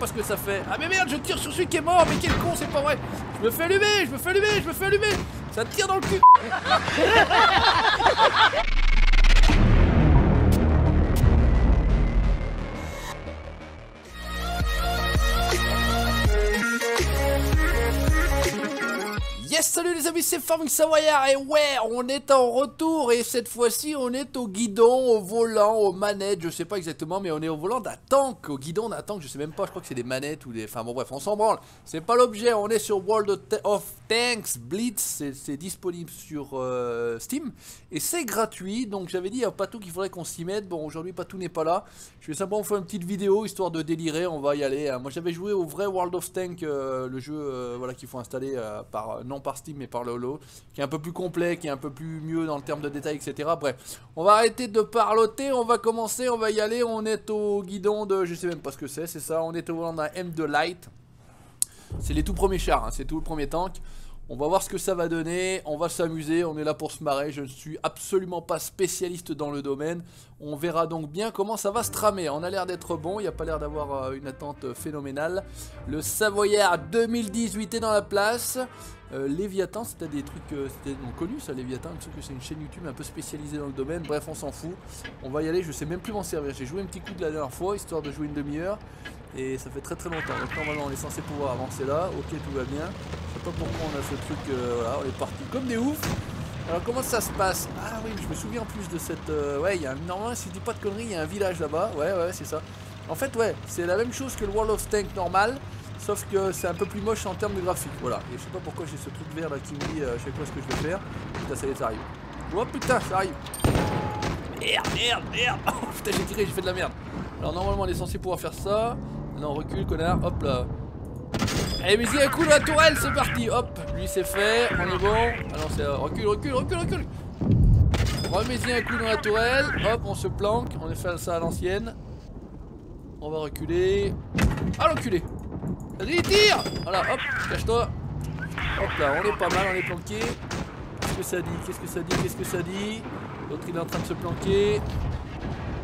pas ce que ça fait. Ah mais merde, je tire sur celui qui est mort, mais quel con, c'est pas vrai. Je me fais allumer, je me fais allumer, je me fais allumer. Ça tire dans le cul. Yes, salut les amis, c'est Farming Savoyard et ouais, on est en retour et cette fois-ci on est au guidon, au volant, aux manettes, je sais pas exactement mais on est au volant d'un tank, au guidon d'un tank, je sais même pas, je crois que c'est des manettes ou des... Enfin bon bref, on s'en branle, c'est pas l'objet, on est sur World of Tanks Blitz, c'est disponible sur Steam et c'est gratuit, donc j'avais dit à Patou qu'il faudrait qu'on s'y mette, bon aujourd'hui Patou n'est pas là, je vais simplement faire une petite vidéo histoire de délirer, on va y aller, hein. Moi j'avais joué au vrai World of Tanks, le jeu voilà, qu'il faut installer non par Steam mais par le Holo, qui est un peu plus complet, qui est un peu plus mieux dans le terme de détail, etc. Bref, on va arrêter de parloter, on va commencer, on va y aller, on est au guidon de, je sais même pas ce que c'est ça, on est au volant d'un M2 Light, c'est les tout premiers chars, hein, c'est tout le premier tank. On va voir ce que ça va donner, on va s'amuser, on est là pour se marrer, je ne suis absolument pas spécialiste dans le domaine. On verra donc bien comment ça va se tramer, on a l'air d'être bon, il n'y a pas l'air d'avoir une attente phénoménale. Le Savoyard 2018 est dans la place. Léviathan, c'était des trucs, c'était connu ça, Léviathan, il me semble que c'est une chaîne YouTube un peu spécialisée dans le domaine, bref on s'en fout. On va y aller, je sais même plus m'en servir, j'ai joué un petit coup de la dernière fois, histoire de jouer une demi-heure. Et ça fait très longtemps, donc normalement on est censé pouvoir avancer là, ok tout va bien. Je sais pas pourquoi on a ce truc, voilà, on est parti comme des oufs. Alors comment ça se passe? Ah oui, je me souviens en plus de cette... ouais, il y a normalement, si je dis pas de conneries, il y a un village là-bas, ouais c'est ça. En fait ouais, c'est la même chose que le World of Tanks normal, sauf que c'est un peu plus moche en termes de graphique, voilà. Et je sais pas pourquoi j'ai ce truc vert là qui me dit je sais pas ce que je vais faire. Putain ça y est, ça arrive. Oh putain, ça arrive. Merde. Oh putain j'ai tiré, j'ai fait de la merde. Alors normalement on est censé pouvoir faire ça. Non, recule, connard, hop là. Allez, mais y a un coup de la tourelle, c'est parti, hop, lui c'est fait, on est bon. Ah non, c'est recule. Remets-y un coup dans la tourelle, hop, on se planque, on est fait ça à l'ancienne. On va reculer. Ah, l'enculé. Vas-y, tire. Voilà, hop, cache-toi. Hop là, on est pas mal, on est planqué. Qu'est-ce que ça dit? L'autre il est en train de se planquer.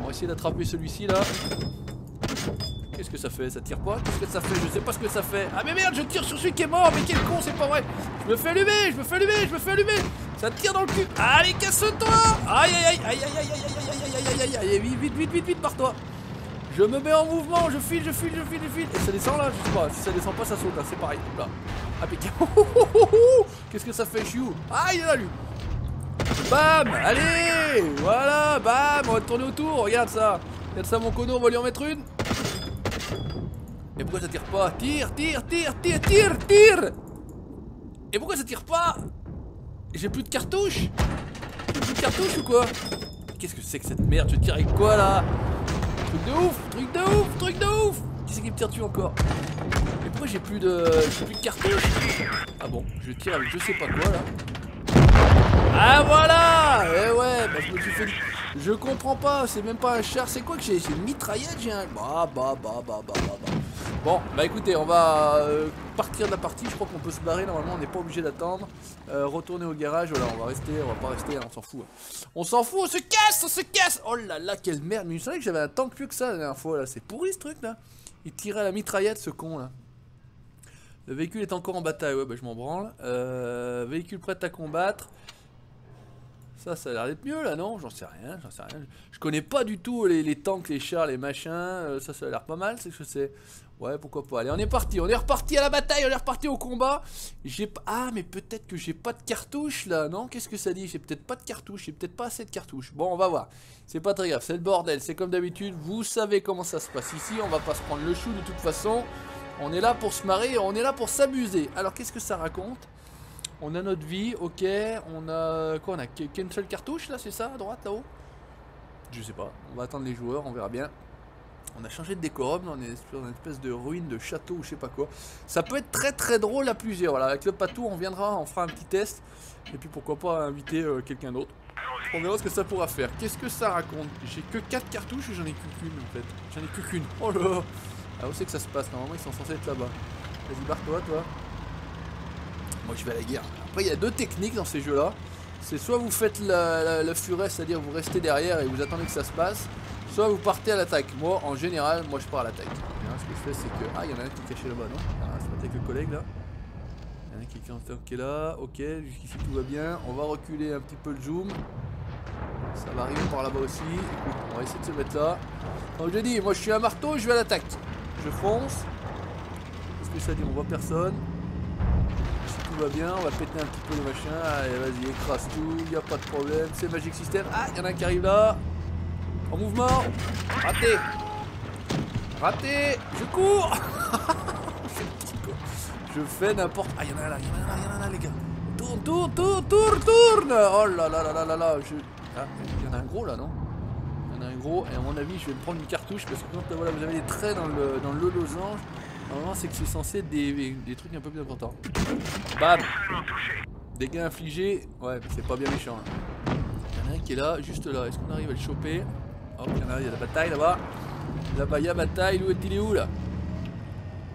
On va essayer d'attraper celui-ci là. Qu'est-ce que ça fait? Ça tire pas? Qu'est-ce que ça fait? Je sais pas ce que ça fait. Ah mais merde, je tire sur celui qui est mort, mais quel con, c'est pas vrai. Je me fais allumer. Ça tire dans le cul. Allez, casse-toi. Aïe. Vite, pars-toi. Je me mets en mouvement, je file. Et ça descend là? Je sais pas, si ça descend pas, ça saute là, c'est pareil. Là. Impeccable. Qu'est-ce que ça fait, chiou? Ah, il est là, lui. Bam. Allez. Voilà, bam. On va tourner autour, regarde ça, mon cono, on va lui en mettre une. Et pourquoi ça tire pas? Tire. Et pourquoi ça tire pas? J'ai plus de cartouches. Ou quoi? Qu'est-ce que c'est que cette merde? Je tire avec quoi là? Truc de ouf. Qui c'est qui me tire dessus encore? Et pourquoi j'ai plus de cartouches? Ah bon, je tire avec je sais pas quoi là. Ah voilà. Eh ouais, bah je me suis fait... Je comprends pas, c'est même pas un char, c'est quoi que j'ai? C'est une mitraillette, j'ai un... Bon, bah écoutez, on va partir de la partie, je crois qu'on peut se barrer, normalement on n'est pas obligé d'attendre. Retourner au garage, voilà, on va pas rester, on s'en fout. On s'en fout, on se casse. Oh là là, quelle merde, mais je savais que j'avais un tank plus que ça la dernière fois, là, c'est pourri ce truc là. Il tirait à la mitraillette, ce con là. Le véhicule est encore en bataille, ouais bah je m'en branle. Véhicule prêt à combattre. Ça a l'air d'être mieux là, non? J'en sais rien. Je connais pas du tout les tanks, les chars, les machins. Ça a l'air pas mal, c'est ce que c'est. Ouais, pourquoi pas. Allez, on est reparti à la bataille, on est reparti au combat. Ah, mais peut-être que j'ai pas de cartouches là, non? Qu'est-ce que ça dit? J'ai peut-être pas de cartouches, j'ai peut-être pas assez de cartouches. Bon, on va voir. C'est pas très grave, c'est le bordel, c'est comme d'habitude. Vous savez comment ça se passe ici, on va pas se prendre le chou de toute façon. On est là pour se marrer, on est là pour s'amuser. Alors, qu'est-ce que ça raconte? On a notre vie, ok, on a... Quoi, on a qu'une seule cartouche là, c'est ça, à droite, là-haut? Je sais pas, on va attendre les joueurs, on verra bien. On a changé de décorum, on est sur une espèce de ruine de château ou je sais pas quoi. Ça peut être très drôle à plusieurs, voilà, avec le Patou on viendra, on fera un petit test. Et puis pourquoi pas inviter quelqu'un d'autre. On verra ce que ça pourra faire. Qu'est-ce que ça raconte? J'ai que 4 cartouches ou j'en ai qu'une en fait? J'en ai qu'une. Oh là. Ah où c'est que ça se passe? Normalement ils sont censés être là-bas. Vas-y barre-toi, toi. Moi je vais à la guerre. Après il y a deux techniques dans ces jeux là. C'est soit vous faites la furet, c'est-à-dire vous restez derrière et vous attendez que ça se passe. Soit vous partez à l'attaque. Moi en général, je pars à l'attaque. Ce que je fais, c'est que... Ah, il y en a un qui est caché là-bas, non? Ah, c'est pas avec le collègue, là. Il y en a un qui est là. Ok, jusqu'ici, tout va bien. On va reculer un petit peu le zoom. Ça va arriver par là-bas aussi. Écoute, on va essayer de se mettre là. Comme je dis, moi, je suis un marteau, je vais à l'attaque. Je fonce. Qu'est-ce que ça dit? On voit personne. Si tout va bien, on va péter un petit peu le machin. Allez, vas-y, écrase tout, il n'y a pas de problème. C'est Magic System. Ah, il y en a un qui arrive là. En mouvement. Raté. Raté. Je cours. Je fais n'importe... Ah, il y en a là, il y en a là, les gars. Tourne. Oh là là là là là là. Ah, il y en a un gros là, non? Il y en a un gros, et à mon avis, je vais me prendre une cartouche parce que quand voilà, vous avez des traits dans le losange, normalement, c'est que c'est censé être des trucs un peu plus importants. Bam! Dégâts infligés. Ouais, c'est pas bien méchant. Là. Il y en a un qui est là, juste là. Est-ce qu'on arrive à le choper? Hop, il y en a, il y a la bataille là-bas. Là-bas, il y a bataille. Il est où là?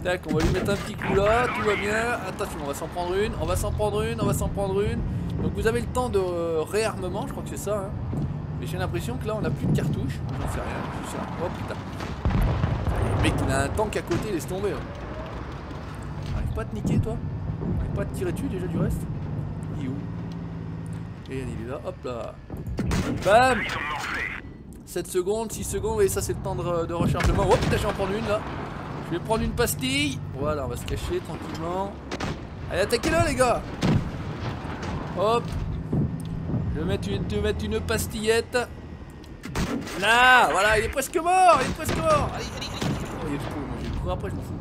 Tac, on va lui mettre un petit coup là, tout va bien. Attention, on va s'en prendre une, on va s'en prendre une. Donc vous avez le temps de réarmement, je crois que c'est ça. Hein. Mais j'ai l'impression que là, on n'a plus de cartouches. J'en sais rien, je sais rien. Oh putain. Le mec, il a un tank à côté, laisse tomber. Hein. Arrête pas de te niquer, toi. Arrête pas de tirer dessus déjà du reste. Il est où? Et il est là, hop là. Bam! 7 secondes, 6 secondes, et ça c'est le temps de rechargement. Oh putain, je vais en prendre une là. Je vais prendre une pastille. Voilà, on va se cacher tranquillement. Allez, attaquez-le les gars. Hop. Je vais mettre une pastillette. Là, voilà, il est presque mort. Allez. Oh, il est fou, moi je vais le courir après, je m'en fous.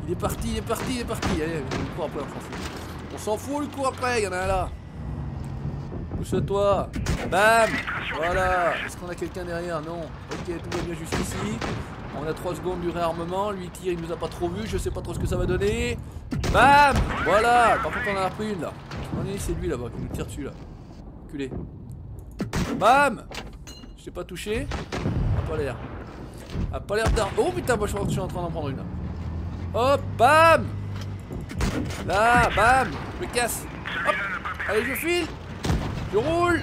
Il est parti. Allez, je vais le courir après, on s'en fout. On s'en fout, le coup après, il y en a un là. Pousse-toi. Bam. Voilà. Est-ce qu'on a quelqu'un derrière? Non. Ok, tout va bien jusqu'ici. On a 3 secondes du réarmement. Lui il tire, il nous a pas trop vu. Je sais pas trop ce que ça va donner. Bam. Voilà. Par contre, on en a pris une là. C'est lui là-bas qui nous tire dessus là. Culé. Bam. Je t'ai pas touché. A pas l'air. A pas l'air d'arme. Oh putain, moi je suis en train d'en prendre une là. Hop. Bam. Là. Bam. Je me casse. Hop. Allez, je file. Je roule.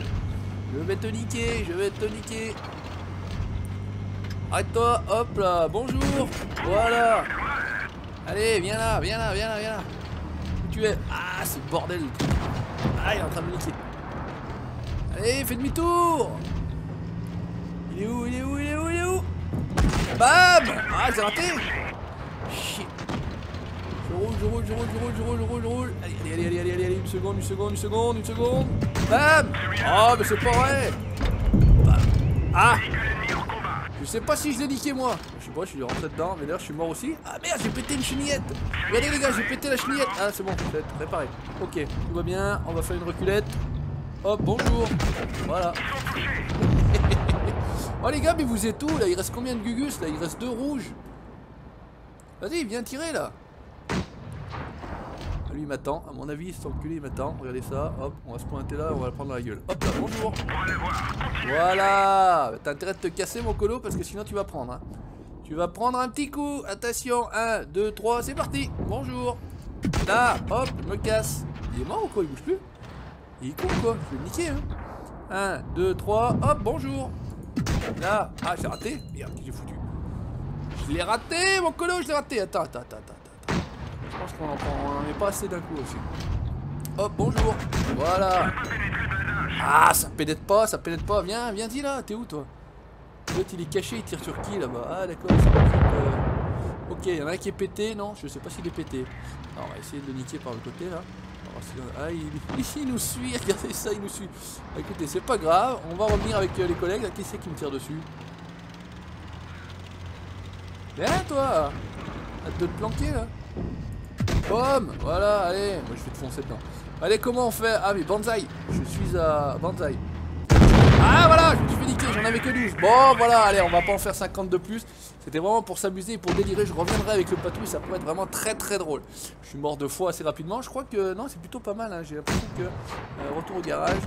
Je vais te niquer. Arrête-toi, hop là, bonjour. Voilà. Allez, viens là. Où tu es? Ah, c'est le bordel. Ah, il est en train de me niquer. Allez, fais demi-tour. Il est où? Bam. Ah, j'ai raté. Shit. Je roule. Allez, une seconde. Bam. Oh, mais c'est pas vrai. Bam. Ah. Je sais pas si je l'ai niqué moi. Je sais pas, je suis rentré dedans, mais d'ailleurs je suis mort aussi. Ah merde, j'ai pété une chenillette. Regardez les gars, j'ai pété la chenillette. Ah c'est bon, c'est réparé. Ok, tout va bien, on va faire une reculette. Hop, bonjour. Voilà. Oh les gars, mais vous êtes où là? Il reste combien de gugus là? Il reste 2 rouges. Vas-y, viens tirer là. Lui il m'attend, à mon avis cet enculé il m'attend, regardez ça, hop, on va se pointer là, on va le prendre dans la gueule. Hop là, bonjour. Voilà. T'as intérêt de te casser mon colo parce que sinon tu vas prendre. Hein. Tu vas prendre un petit coup, attention, 1, 2, 3, c'est parti. Bonjour. Là, hop, je me casse. Il est mort ou quoi? Il bouge plus? Il est con ou quoi? Je vais le niquer hein. 1, 2, 3, hop, bonjour. Là, ah j'ai raté. Merde, j'ai foutu. Je l'ai raté mon colo, je l'ai raté. Attends. Je pense qu'on en met pas assez d'un coup aussi. Hop, bonjour. Voilà. Ah, ça pénètre pas. Viens-y là. T'es où toi? L'autre il est caché, il tire sur qui là-bas? Ah d'accord, c'est pas Ok, il y en a un qui est pété. Non, je sais pas s'il est pété. Alors, on va essayer de le niquer par le côté là. Ah, il nous suit. Regardez ça, il nous suit. Écoutez, c'est pas grave. On va revenir avec les collègues. Qui c'est qui me tire dessus? Viens toi. Hâte de te planquer là. Boum. Voilà, allez. Moi je vais te foncer dedans. Allez, comment on fait? Ah mais Banzai. Je suis à Banzai. Ah voilà, je me suis fait niquer, j'en avais que 12. Bon voilà, allez, on va pas en faire 50 de plus. C'était vraiment pour s'amuser et pour délirer. Je reviendrai avec le patou et ça pourrait être vraiment très drôle. Je suis mort 2 fois assez rapidement. Je crois que non, c'est plutôt pas mal hein. J'ai l'impression que retour au garage.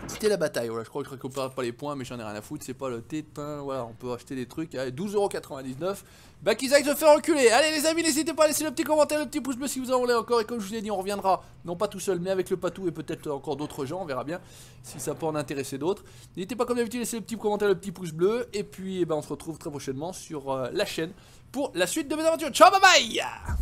C'était la bataille, voilà, je crois que je récupère pas les points, mais j'en ai rien à foutre, c'est pas le tétin, voilà, on peut acheter des trucs, allez, 12,99€, Bakizai se fait reculer. Allez les amis, n'hésitez pas à laisser le petit commentaire, le petit pouce bleu si vous en voulez encore, et comme je vous l'ai dit, on reviendra, non pas tout seul, mais avec le patou et peut-être encore d'autres gens, on verra bien si ça peut en intéresser d'autres. N'hésitez pas comme d'habitude à laisser le petit commentaire, le petit pouce bleu, et puis on se retrouve très prochainement sur la chaîne pour la suite de mes aventures. Ciao, bye bye.